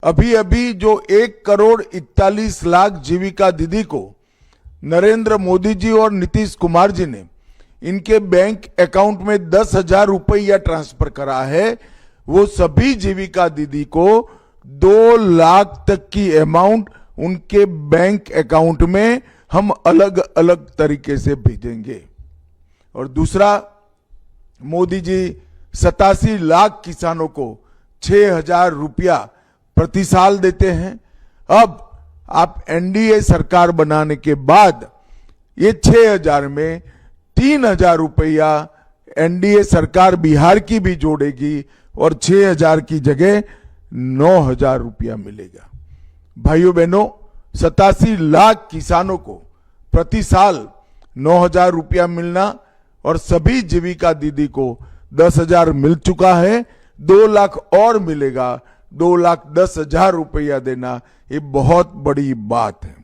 अभी अभी जो 1,41,00,000 जीविका दीदी को नरेंद्र मोदी जी और नीतीश कुमार जी ने इनके बैंक अकाउंट में 10,000 रुपया ट्रांसफर करा है, वो सभी जीविका दीदी को 2 लाख तक की अमाउंट उनके बैंक अकाउंट में हम अलग अलग तरीके से भेजेंगे। और दूसरा, मोदी जी 87 लाख किसानों को 6,000 रुपया प्रति साल देते हैं। अब आप एनडीए सरकार बनाने के बाद ये 6,000 में 3,000 रुपया एनडीए सरकार बिहार की भी जोड़ेगी और 6,000 की जगह 9,000 रुपया मिलेगा। भाइयों बहनों, 87 लाख किसानों को प्रति साल 9,000 रुपया मिलना और सभी जीविका दीदी को 10,000 मिल चुका है, 2 लाख और मिलेगा, 2,10,000 रुपया देना ये बहुत बड़ी बात है।